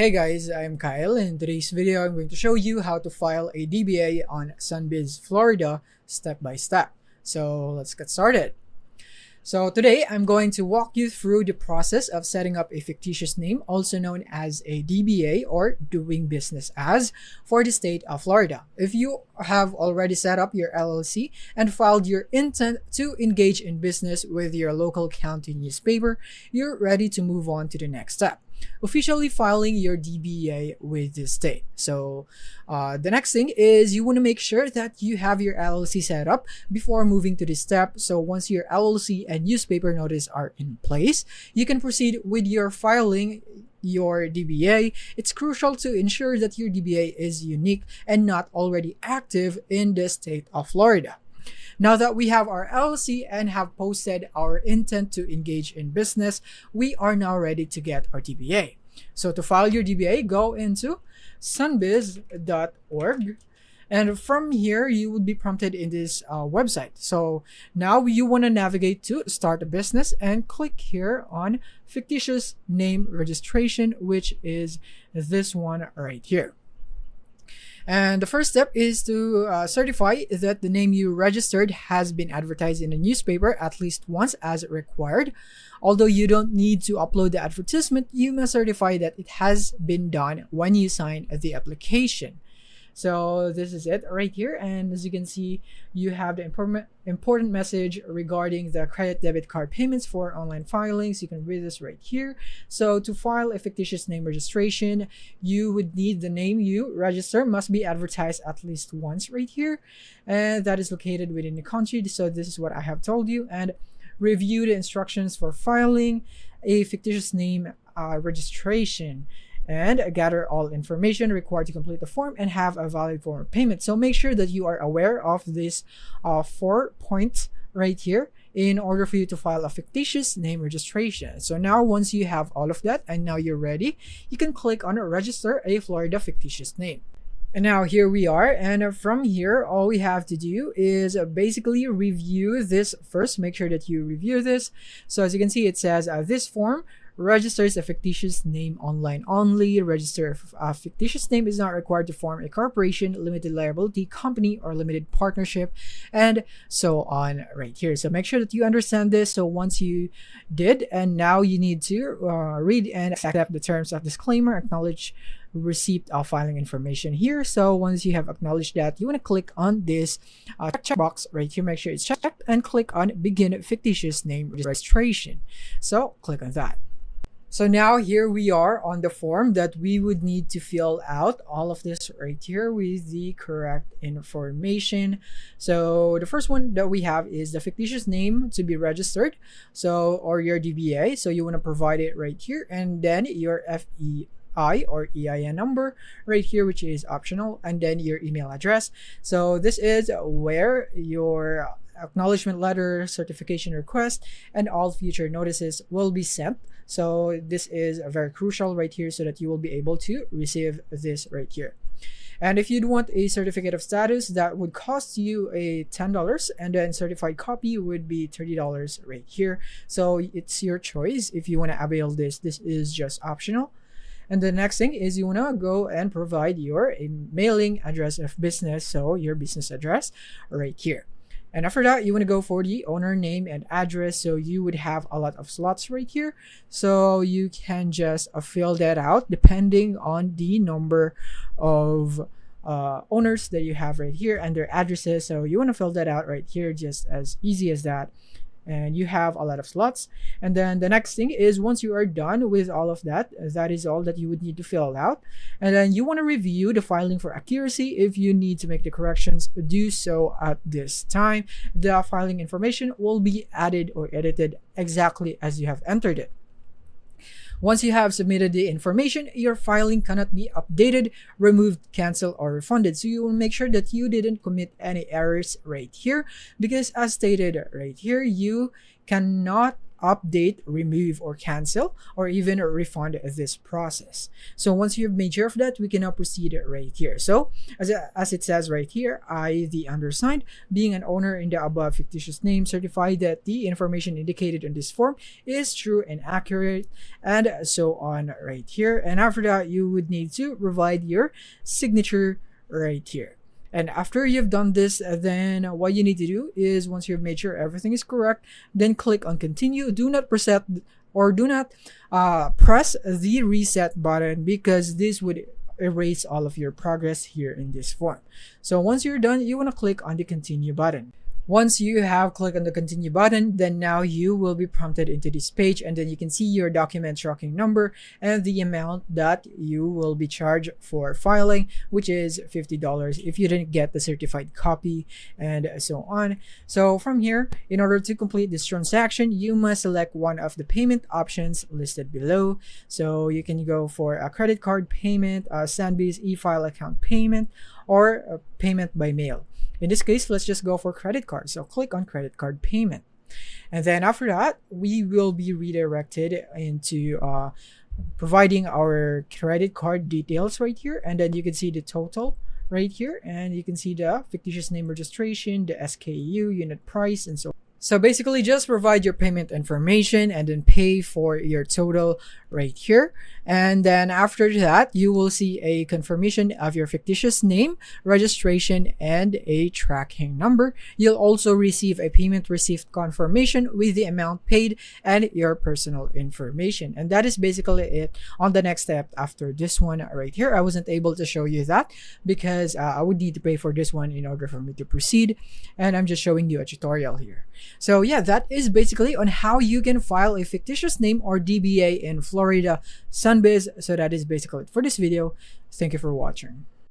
Hey guys, I'm Kyle. In today's video, I'm going to show you how to file a DBA on Sunbiz Florida step by step. So let's get started. So today, I'm going to walk you through the process of setting up a fictitious name, also known as a DBA or doing business as, for the state of Florida. If you have already set up your LLC and filed your intent to engage in business with your local county newspaper, you're ready to move on to the next step, officially filing your DBA with the state. So the next thing is you want to make sure that you have your LLC set up before moving to this step. So once your LLC and newspaper notice are in place, you can proceed with your filing your DBA. It's crucial to ensure that your DBA is unique and not already active in the state of Florida. Now that we have our LLC and have posted our intent to engage in business, we are now ready to get our DBA. So to file your DBA, go into sunbiz.org. And from here, you would be prompted in this website. So now you want to navigate to start a business and click here on fictitious name registration, which is this one right here. And the first step is to certify that the name you registered has been advertised in a newspaper at least once as required. Although you don't need to upload the advertisement, you must certify that it has been done when you sign the application. So this is it right here, and as you can see, you have the important message regarding the credit debit card payments for online filings. You can read this right here. So to file a fictitious name registration, you would need the name you register must be advertised at least once right here, and that is located within the country. So this is what I have told you, and review the instructions for filing a fictitious name registration, and gather all information required to complete the form and have a valid form of payment. So make sure that you are aware of these 4 points right here in order for you to file a fictitious name registration. So now once you have all of that and now you're ready, you can click on register a Florida fictitious name. And now here we are, and from here all we have to do is basically review this first. Make sure that you review this. So as you can see, it says this form registers a fictitious name online only. Register a fictitious name is not required to form a corporation, limited liability company, or limited partnership, and so on right here. So make sure that you understand this. So once you did, and now you need to read and accept the terms of disclaimer, acknowledge receipt of filing information here. So once you have acknowledged that, you want to click on this checkbox right here. Make sure it's checked and click on begin fictitious name registration. So click on that. So now here we are on the form that we would need to fill out all of this right here with the correct information. So the first one that we have is the fictitious name to be registered, so or your DBA. So you want to provide it right here, and then your FEI or EIN number right here, which is optional, and then your email address. So this is where your acknowledgement letter, certification request, and all future notices will be sent. So this is very crucial right here so that you will be able to receive this right here. And if you'd want a certificate of status, that would cost you a $10, and then certified copy would be $30 right here. So it's your choice if you want to avail this. This is just optional. And the next thing is you want to go and provide your mailing address of business, so your business address right here. And after that, you want to go for the owner name and address. So you would have a lot of slots right here. So you can just fill that out depending on the number of owners that you have right here and their addresses. So you want to fill that out right here, just as easy as that. And you have a lot of slots. And then the next thing is once you are done with all of that, that is all that you would need to fill out. And then you want to review the filing for accuracy. If you need to make the corrections, do so at this time. The filing information will be added or edited exactly as you have entered it. Once you have submitted the information, your filing cannot be updated, removed, canceled, or refunded. So you will make sure that you didn't commit any errors right here, because as stated right here, you cannot update, remove, or cancel, or even refund this process. So once you've made sure of that, we can now proceed right here. So as it says right here, I, the undersigned, being an owner in the above fictitious name, certify that the information indicated in this form is true and accurate, and so on right here. And after that, you would need to provide your signature right here. And after you've done this, then what you need to do is, once you've made sure everything is correct, then click on continue. Do not press the reset button, because this would erase all of your progress here in this form. So once you're done, you want to click on the continue button. Once you have clicked on the continue button, then now you will be prompted into this page, and then you can see your document tracking number and the amount that you will be charged for filing, which is $50 if you didn't get the certified copy, and so on. So from here, in order to complete this transaction, you must select one of the payment options listed below. So you can go for a credit card payment, a Sunbiz e-file account payment, or a payment by mail. In this case, let's just go for credit card. So click on credit card payment. And then after that, we will be redirected into providing our credit card details right here. And then you can see the total right here. And you can see the fictitious name registration, the SKU, unit price, and so on. So basically, just provide your payment information and then pay for your total right here. And then after that, you will see a confirmation of your fictitious name, registration, and a tracking number. You'll also receive a payment receipt confirmation with the amount paid and your personal information. And that is basically it on the next step after this one right here. I wasn't able to show you that because I would need to pay for this one in order for me to proceed. And I'm just showing you a tutorial here. So yeah, that is basically on how you can file a fictitious name or DBA in Florida Sunbiz. So that is basically it for this video. Thank you for watching.